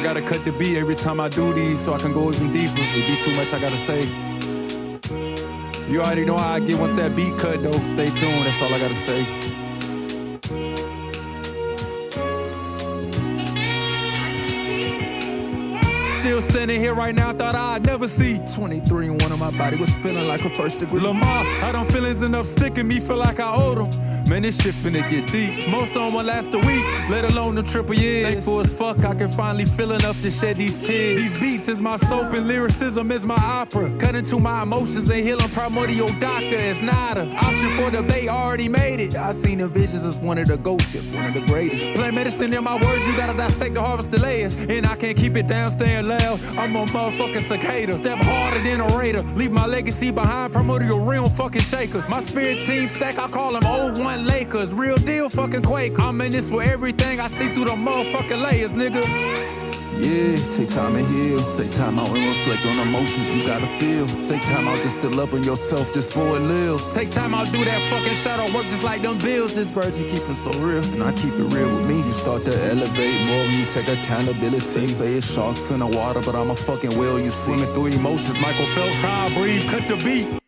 I gotta cut the beat every time I do these so I can go even deeper. It be too much I gotta say. You already know how I get once that beat cut though. Stay tuned, that's all I gotta say. Still standing here right now, thought I'd never see 23 and one of my body was feeling like a first degree. Lamar, I done feelings enough sticking me, feel like I owed them. Man, this shit finna get deep. Most of them will last a week, let alone the triple years. Thankful as fuck, I can finally feel enough to shed these tears. These beats is my soap and lyricism is my opera. Cut into my emotions and healing Primordial doctor. It's not an option for debate, already made it. I seen the visions as one of the ghosts, just one of the greatest. Plant medicine in my words, you gotta dissect the harvest the layers. And I can't keep it down, staying loud. I'm a motherfucking cicada. Step harder than a raider. Leave my legacy behind, Primordial realm fucking shakers. My spirit team stack, I call them 01 Lakers. Real deal fucking Quake. I'm in this with everything I see through the motherfucking layers, nigga. Yeah, take time to heal. Take time out and reflect on emotions you gotta feel. Take time out just to love on yourself just for a little. Take time out, do that fucking shadow work just like them bills. This bird you keep it so real, and I keep it real with me. You start to elevate more when you take accountability. They say it's sharks in the water, but I'm a fucking whale. You swimming through emotions, Michael Phelps. Try to breathe, cut the beat.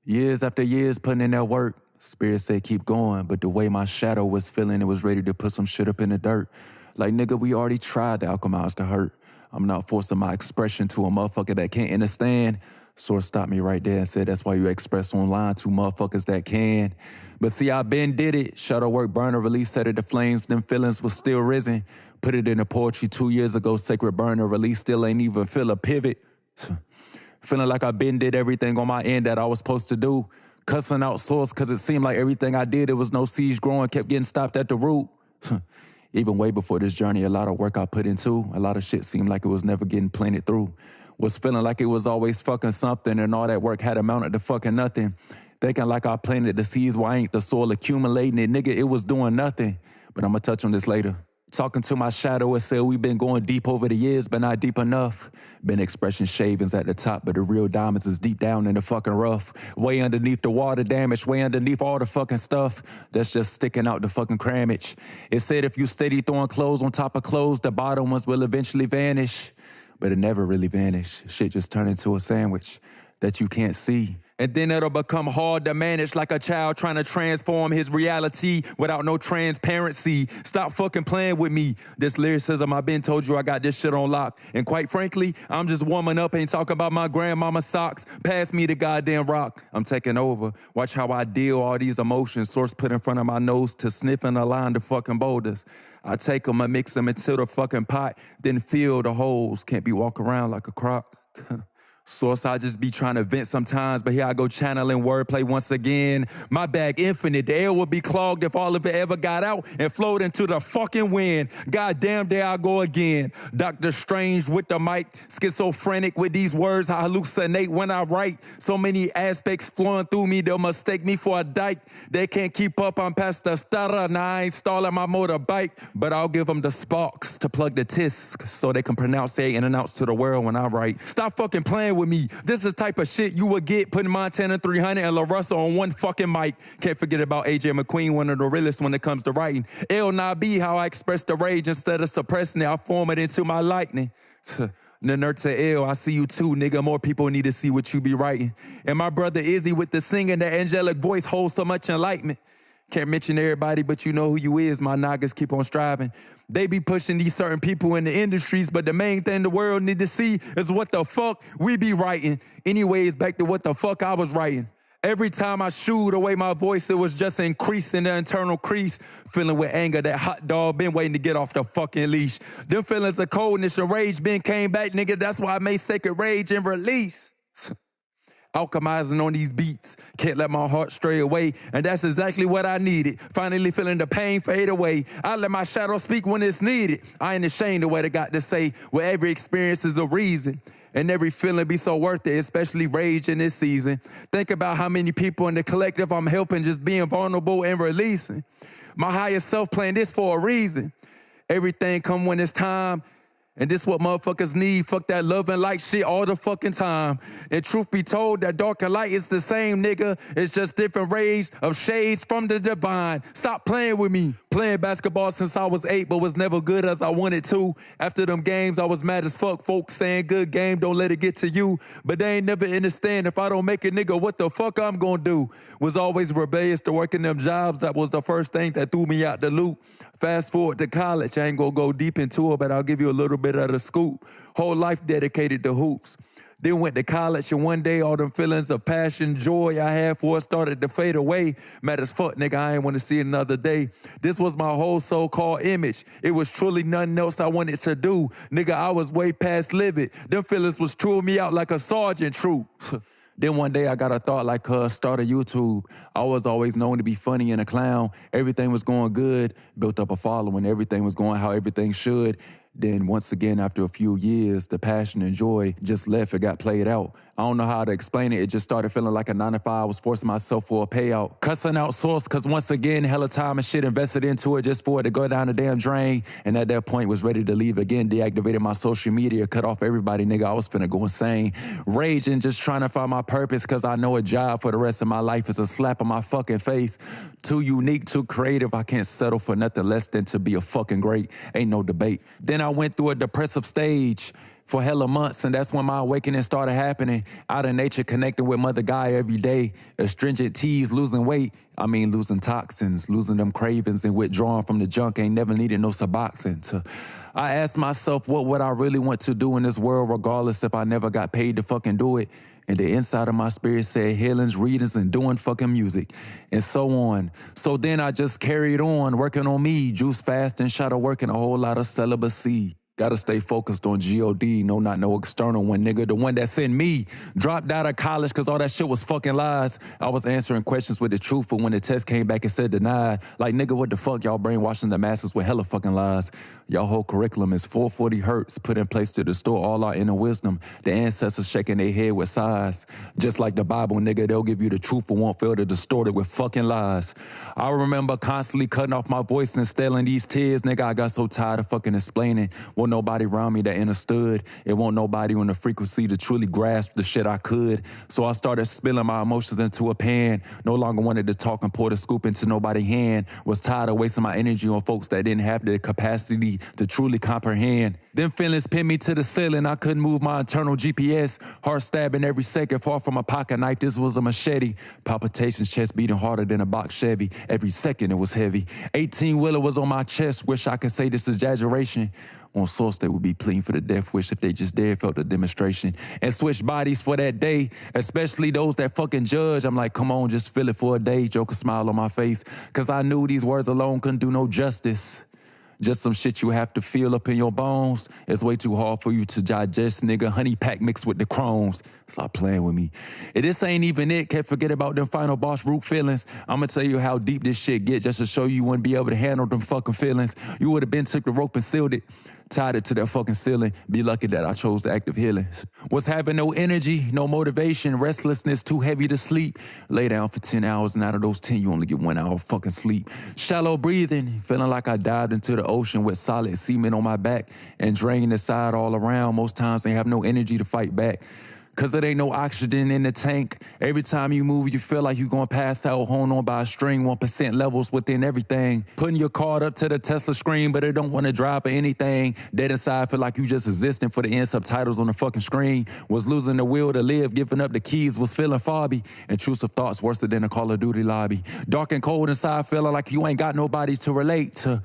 Years after years putting in that work. Spirit say keep going, but the way my shadow was feeling, it was ready to put some shit up in the dirt. Like, nigga, we already tried to alchemize the hurt. I'm not forcing my expression to a motherfucker that can't understand. Source stopped me right there and said, that's why you express online to motherfuckers that can. But see, I been did it. Shadow work, burn or release, set it to flames. Them feelings was still risen. Put it in the poetry 2 years ago. Sacred burn or release, still ain't even feel a pivot. Feeling like I been did everything on my end that I was supposed to do. Cussing out source cause it seemed like everything I did, it was no seeds growing, kept getting stopped at the root. Even way before this journey, a lot of work I put into, a lot of shit seemed like it was never getting planted through. Was feeling like it was always fucking something and all that work had amounted to fucking nothing. Thinking like I planted the seeds, why ain't the soil accumulating it? Nigga, it was doing nothing. But I'ma touch on this later. Talking to my shadow, it said we been going deep over the years, but not deep enough. Been expression shavings at the top, but the real diamonds is deep down in the fucking rough. Way underneath the water damage, way underneath all the fucking stuff that's just sticking out the fucking crammage. It said if you steady throwing clothes on top of clothes, the bottom ones will eventually vanish. But it never really vanished. Shit just turned into a sandwich that you can't see. And then it'll become hard to manage like a child trying to transform his reality without no transparency. Stop fucking playing with me. This lyricism, I've been told you I got this shit on lock. And quite frankly, I'm just warming up, ain't talking about my grandmama's socks. Pass me the goddamn rock. I'm taking over. Watch how I deal all these emotions. Source put in front of my nose to sniff and align the fucking boulders. I take them and mix them into the fucking pot, then fill the holes. Can't be walking around like a crock. Source, I just be trying to vent sometimes, but here I go channeling wordplay once again. My bag infinite, the air would be clogged if all of it ever got out and flowed into the fucking wind. Goddamn, there I go again. Dr. Strange with the mic, schizophrenic with these words, I hallucinate when I write. So many aspects flowing through me, they'll mistake me for a dyke. They can't keep up, I'm past the stutter, now I ain't stalling my motorbike. But I'll give them the sparks to plug the tisk so they can pronunciate and announce to the world when I write. Stop fucking playing with me. This is the type of shit you would get putting Montana 300 and La Russell on one fucking mic. Can't forget about AJ McQueen, one of the realest when it comes to writing. It'll not be how I express the rage instead of suppressing it. I form it into my lightning. The nerd to ill, I see you too, nigga. More people need to see what you be writing. And my brother Izzy with the singing, the angelic voice holds so much enlightenment. Can't mention everybody, but you know who you is. My niggas keep on striving. They be pushing these certain people in the industries, but the main thing the world need to see is what the fuck we be writing. Anyways, back to what the fuck I was writing. Every time I shooed away my voice, it was just increasing the internal crease. Feeling with anger, that hot dog been waiting to get off the fucking leash. Them feelings of coldness and rage been came back, nigga. That's why I made Sacred Rage and Release. Alchemizing on these beats, can't let my heart stray away, and that's exactly what I needed. Finally feeling the pain fade away. I let my shadow speak when it's needed. I ain't ashamed of what I got to say, where every experience is a reason, and every feeling be so worth it, especially rage in this season. Think about how many people in the collective I'm helping just being vulnerable and releasing. My higher self planned this for a reason. Everything come when it's time, And this what motherfuckers need, fuck that love and light shit all the fucking time. And truth be told, that dark and light is the same, nigga. It's just different rays of shades from the divine. Stop playing with me. Playing basketball since I was 8, but was never good as I wanted to. After them games, I was mad as fuck. Folks saying good game, don't let it get to you. But they ain't never understand if I don't make it, nigga, what the fuck I'm gonna do? Was always rebellious to working them jobs. That was the first thing that threw me out the loop. Fast forward to college, I ain't gonna go deep into it, but I'll give you a little bit of the scoop. Whole life dedicated to hoops. Then went to college, and one day all them feelings of passion, joy I had for it started to fade away. Mad as fuck, nigga, I ain't want to see another day. This was my whole so-called image. It was truly nothing else I wanted to do. Nigga, I was way past livid. Them feelings was chewing me out like a sergeant troop. Then one day I got a thought like start a YouTube. I was always known to be funny and a clown. Everything was going good, built up a following. Everything was going how everything should. Then once again, after a few years, the passion and joy just left. It got played out. I don't know how to explain it. It just started feeling like a 9-to-5. I was forcing myself for a payout. Cussing out source, cause once again, hella time and shit invested into it just for it to go down the damn drain. And at that point, was ready to leave again. Deactivated my social media, cut off everybody, nigga. I was finna go insane. Raging, just trying to find my purpose, cause I know a job for the rest of my life is a slap on my fucking face. Too unique, too creative. I can't settle for nothing less than to be a fucking great. Ain't no debate. Then I went through a depressive stage for hella months, and that's when my awakening started happening. Out of nature, connecting with Mother Gaia every day. Astringent teas, losing weight. I mean, losing toxins, losing them cravings, and withdrawing from the junk. Ain't never needed no Suboxone. I asked myself, what would I really want to do in this world, regardless if I never got paid to fucking do it? And the inside of my spirit said healings, readings, and doing fucking music, and so on. So then I just carried on, working on me, juice fasting, shadow working, a whole lot of celibacy. Gotta stay focused on G.O.D., no external one, nigga. The one that sent me. Dropped out of college cause all that shit was fucking lies. I was answering questions with the truth, but when the test came back, it said denied. Like, nigga, what the fuck? Y'all brainwashing the masses with hella fucking lies. Y'all whole curriculum is 440 hertz, put in place to distort all our inner wisdom. The ancestors shaking their head with sighs. Just like the Bible, nigga, they'll give you the truth, but won't fail to distort it with fucking lies. I remember constantly cutting off my voice and stealing these tears, nigga. I got so tired of fucking explaining. Nobody around me that understood. It won't nobody on the frequency to truly grasp the shit I could. So I started spilling my emotions into a pan. No longer wanted to talk and pour the scoop into nobody's hand. Was tired of wasting my energy on folks that didn't have the capacity to truly comprehend. Them feelings pinned me to the ceiling. I couldn't move my internal GPS. Heart stabbing every second, far from a pocket knife. This was a machete. Palpitations, chest beating harder than a box Chevy. Every second it was heavy. 18-wheeler was on my chest. Wish I could say this exaggeration. On source, they would be pleading for the death wish if they just dared felt the demonstration. And switch bodies for that day, especially those that fucking judge. I'm like, come on, just feel it for a day. Joker smile on my face, cause I knew these words alone couldn't do no justice. Just some shit you have to feel up in your bones. It's way too hard for you to digest, nigga. Honey pack mixed with the chromes. Stop playing with me. And this ain't even it. Can't forget about them final boss root feelings. I'ma tell you how deep this shit get just to show you wouldn't be able to handle them fucking feelings. You would've been took the rope and sealed it. Tied it to that fucking ceiling. Be lucky that I chose the active healing. Was having no energy, no motivation, restlessness, too heavy to sleep. Lay down for 10 hours, and out of those 10, you only get 1 hour of fucking sleep. Shallow breathing, feeling like I dived into the ocean with solid cement on my back and draining the side all around. Most times they have no energy to fight back. Cause it ain't no oxygen in the tank. Every time you move, you feel like you gonna pass out, holding on by a string, 1% levels within everything. Putting your card up to the Tesla screen, but it don't wanna drive or anything. Dead inside, feel like you just existing for the end subtitles on the fucking screen. Was losing the will to live, giving up the keys, was feeling foggy. Intrusive thoughts worse than a Call of Duty lobby. Dark and cold inside, feeling like you ain't got nobody to relate to.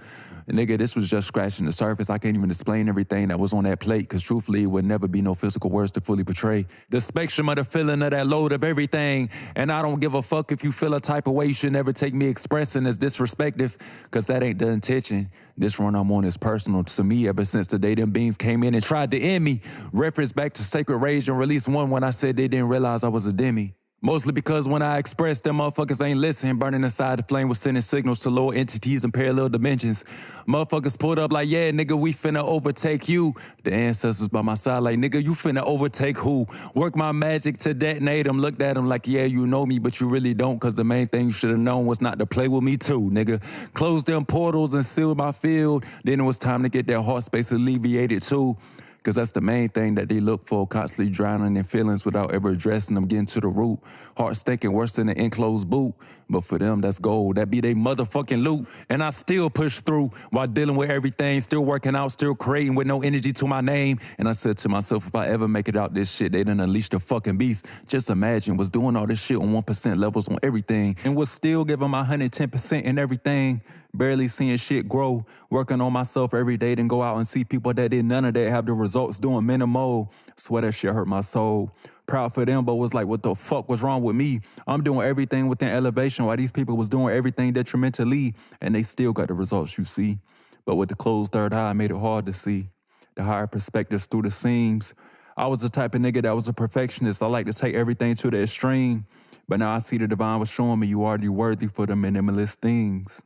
Nigga, this was just scratching the surface. I can't even explain everything that was on that plate, cause truthfully, it would never be no physical words to fully portray the spectrum of the feeling of that load of everything. And I don't give a fuck if you feel a type of way. You should never take me expressing as disrespectful, cause that ain't the intention. This run I'm on is personal to me ever since the day them beings came in and tried to end me. Reference back to Sacred Rage and Release 1 when I said they didn't realize I was a demi. Mostly because when I express, them motherfuckers ain't listening. Burning inside the flame was sending signals to lower entities and parallel dimensions. Motherfuckers pulled up like, yeah, nigga, we finna overtake you. The ancestors by my side like, nigga, you finna overtake who? Work my magic to detonate them. Looked at them like, yeah, you know me, but you really don't. Cause the main thing you should've known was not to play with me too, nigga. Closed them portals and sealed my field. Then it was time to get that heart space alleviated too. Because that's the main thing that they look for, constantly drowning in feelings without ever addressing them, getting to the root. Heart stinking worse than an enclosed boot. But for them, that's gold. That be they motherfucking loot. And I still push through while dealing with everything, still working out, still creating with no energy to my name. And I said to myself, if I ever make it out this shit, they done unleashed the fucking beast. Just imagine, was doing all this shit on 1% levels on everything. And was still giving my 110% in everything. Barely seeing shit grow, working on myself every day, then go out and see people that did none of that have the results doing minimal. Swear that shit hurt my soul. Proud for them, but was like, what the fuck was wrong with me? I'm doing everything within elevation while these people was doing everything detrimentally, and they still got the results you see. But with the closed third eye, I made it hard to see. The higher perspectives through the seams. I was the type of nigga that was a perfectionist. I like to take everything to the extreme. But now I see the divine was showing me you already worthy for the minimalist things.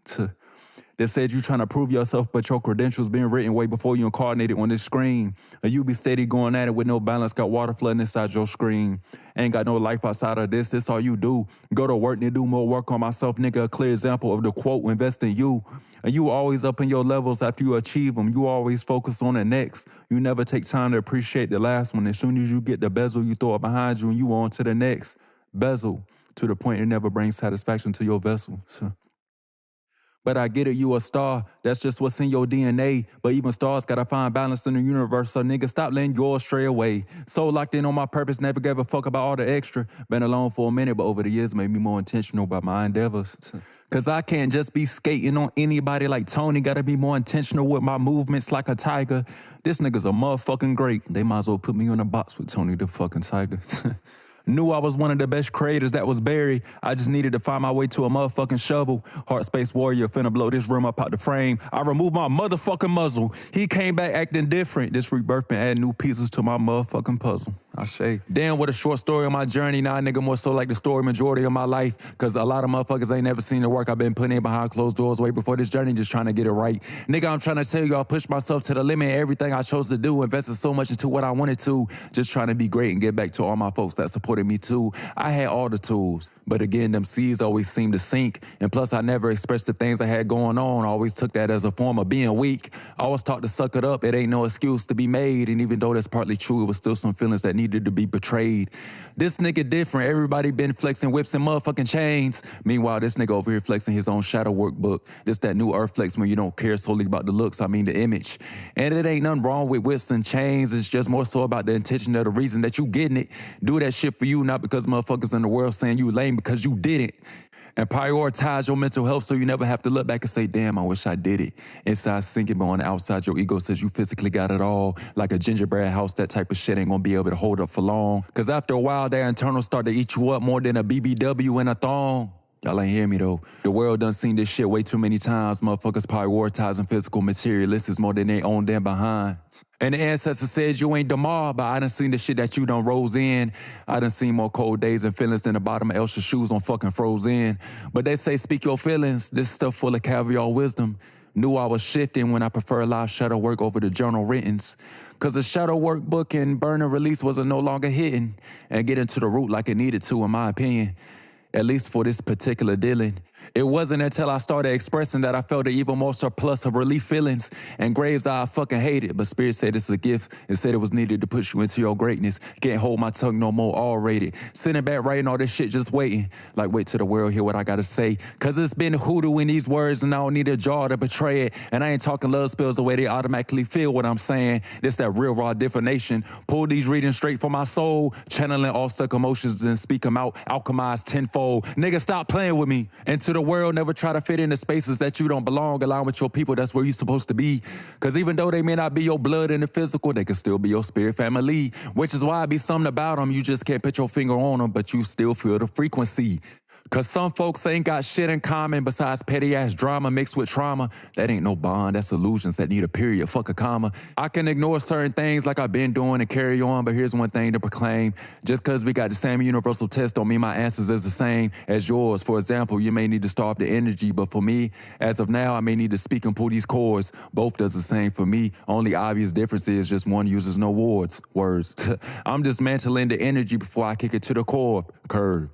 That said you trying to prove yourself, but your credentials being written way before you incarnated on this screen. Or you be steady going at it with no balance, got water flooding inside your screen. Ain't got no life outside of this, this all you do. Go to work and do more work on myself, nigga. A clear example of the quote, invest in you. And you always up in your levels after you achieve them. You always focus on the next. You never take time to appreciate the last one. As soon as you get the bezel, you throw it behind you and you on to the next bezel. To the point it never brings satisfaction to your vessel. But I get it, you a star. That's just what's in your DNA. But even stars gotta find balance in the universe. So nigga, stop letting yours stray away. So locked in on my purpose, never gave a fuck about all the extra. Been alone for a minute, but over the years made me more intentional about my endeavors. Cause I can't just be skating on anybody like Tony. Gotta be more intentional with my movements like a tiger. This nigga's a motherfucking great. They might as well put me in a box with Tony the fucking tiger. Knew I was one of the best creators that was buried. I just needed to find my way to a motherfucking shovel. Heart space warrior finna blow this room up out the frame. I removed my motherfucking muzzle. He came back acting different. This rebirth been adding new pieces to my motherfucking puzzle. I say. Damn, what a short story of my journey. Now, nigga, more so like the story majority of my life. Cause a lot of motherfuckers ain't never seen the work I've been putting in behind closed doors way before this journey, just trying to get it right. Nigga, I'm trying to tell you, I pushed myself to the limit. Everything I chose to do, invested so much into what I wanted to. Just trying to be great and get back to all my folks that supported me too. I had all the tools. But again, them seeds always seemed to sink. And plus, I never expressed the things I had going on. I always took that as a form of being weak. I was taught to suck it up. It ain't no excuse to be made. And even though that's partly true, it was still some feelings that needed to be betrayed. This nigga different. Everybody been flexing whips and motherfucking chains. Meanwhile, this nigga over here flexing his own shadow workbook. This that new earth flex when you don't care solely about the looks, I mean the image. And it ain't nothing wrong with whips and chains. It's just more so about the intention of the reason that you getting it. Do that shit for you, not because motherfuckers in the world saying you lame because you didn't. And prioritize your mental health so you never have to look back and say, damn, I wish I did it. Inside sinking, but on the outside, your ego says you physically got it all. Like a gingerbread house, that type of shit ain't gonna be able to hold up for long. Cause after a while, their internals start to eat you up more than a BBW and a thong. Y'all ain't hear me though. The world done seen this shit way too many times. Motherfuckers prioritizing physical materialists more than they own them behind. And the ancestor says you ain't Damar, but I done seen the shit that you done rose in. I done seen more cold days and feelings than the bottom of Elsha's shoes on fucking frozen. But they say speak your feelings, this stuff full of caviar wisdom. Knew I was shifting when I prefer live shadow work over the journal writtens. Cause the shadow workbook and burner release wasn't no longer hitting. And getting to the root like it needed to, in my opinion. At least for this particular dealing. It wasn't until I started expressing that I felt an even more surplus of relief feelings. And graves I fucking hated, but Spirit said it's a gift. It said it was needed to push you into your greatness. Can't hold my tongue no more, all rated. Sitting back writing all this shit just waiting. Like wait till the world hear what I gotta say. Cause it's been hoodoo in these words and I don't need a jar to betray it. And I ain't talking love spills the way they automatically feel what I'm saying. This that real raw definition. Pull these readings straight from my soul. Channeling all stuck emotions and speak them out. Alchemized tenfold. Nigga, stop playing with me. And to the world, never try to fit into spaces that you don't belong. Align with your people, that's where you're supposed to be. Cause even though they may not be your blood in the physical, they can still be your spirit family. Which is why it be something about them, you just can't put your finger on them, but you still feel the frequency. Cause some folks ain't got shit in common besides petty ass drama mixed with trauma. That ain't no bond, that's illusions that need a period, fuck a comma. I can ignore certain things like I've been doing and carry on, but here's one thing to proclaim. Just cause we got the same universal test don't mean my answers is the same as yours. For example, you may need to starve the energy, but for me, as of now, I may need to speak and pull these chords. Both does the same for me. Only obvious difference is just one uses no words. I'm dismantling the energy before I kick it to the core. Curve.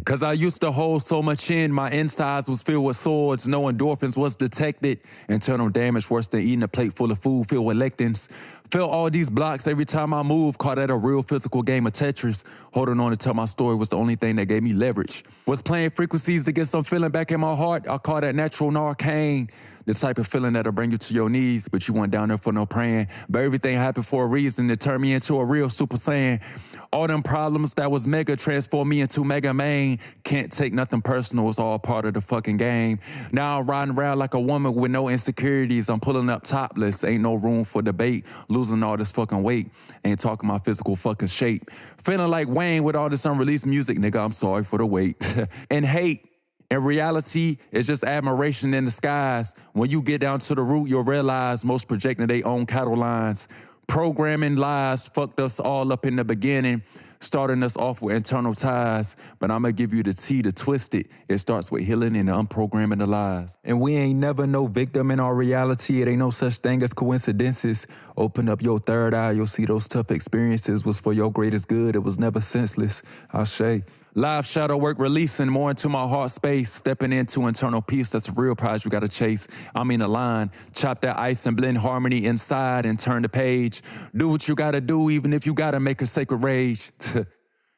Cause I used to hold so much in, my insides was filled with swords, no endorphins was detected. Internal damage worse than eating a plate full of food filled with lectins. Felt all these blocks every time I moved, caught at a real physical game of Tetris. Holding on to tell my story was the only thing that gave me leverage. Was playing frequencies to get some feeling back in my heart, I call that natural and arcane. The type of feeling that'll bring you to your knees, but you weren't down there for no praying. But everything happened for a reason to turn me into a real Super Saiyan. All them problems that was mega transformed me into Mega Man. Can't take nothing personal, it's all part of the fucking game. Now I'm riding around like a woman with no insecurities. I'm pulling up topless, ain't no room for debate. Losing all this fucking weight, ain't talking my physical fucking shape. Feeling like Wayne with all this unreleased music, nigga, I'm sorry for the wait. And hate. In reality, it's just admiration in the skies. When you get down to the root, you'll realize most projecting their own cattle lines. Programming lies fucked us all up in the beginning, starting us off with internal ties. But I'ma give you the tea to twist it. It starts with healing and unprogramming the lies. And we ain't never no victim in our reality. It ain't no such thing as coincidences. Open up your third eye, you'll see those tough experiences was for your greatest good. It was never senseless. Ashe. Live shadow work releasing more into my heart space, stepping into internal peace. That's a real prize you gotta chase. I mean a line, chop that ice and blend harmony inside and turn the page. Do what you gotta do even if you gotta make a sacred rage.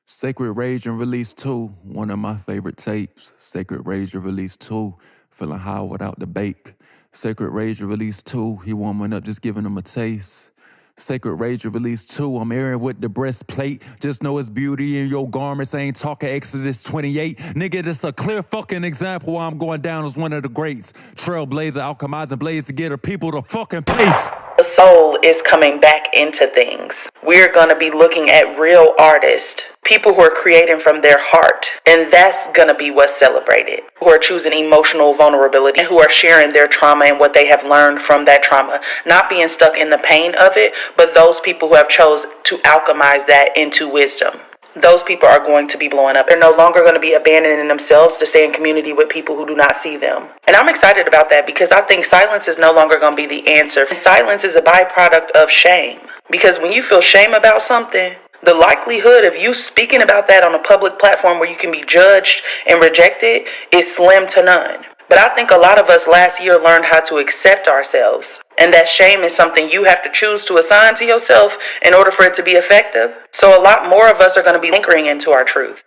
Sacred Rage and Release 2, one of my favorite tapes. Sacred Rage and Release 2, feeling high without the bake. Sacred Rage and Release 2, he warming up just giving him a taste. Sacred Rage and Release 2, I'm airing with the breastplate. Just know it's beauty in your garments. I ain't talking Exodus 28. Nigga, this a clear fucking example why I'm going down as one of the greats. Trailblazer, alchemizing blades to get her people to fucking pace. The soul is coming back into things. We're going to be looking at real artists, people who are creating from their heart, and that's going to be what's celebrated, who are choosing emotional vulnerability, and who are sharing their trauma and what they have learned from that trauma, not being stuck in the pain of it, but those people who have chose to alchemize that into wisdom. Those people are going to be blowing up. They're no longer going to be abandoning themselves to stay in community with people who do not see them. And I'm excited about that because I think silence is no longer going to be the answer. Silence is a byproduct of shame. Because when you feel shame about something, the likelihood of you speaking about that on a public platform where you can be judged and rejected is slim to none. But I think a lot of us last year learned how to accept ourselves. And that shame is something you have to choose to assign to yourself in order for it to be effective. So a lot more of us are going to be anchoring into our truth.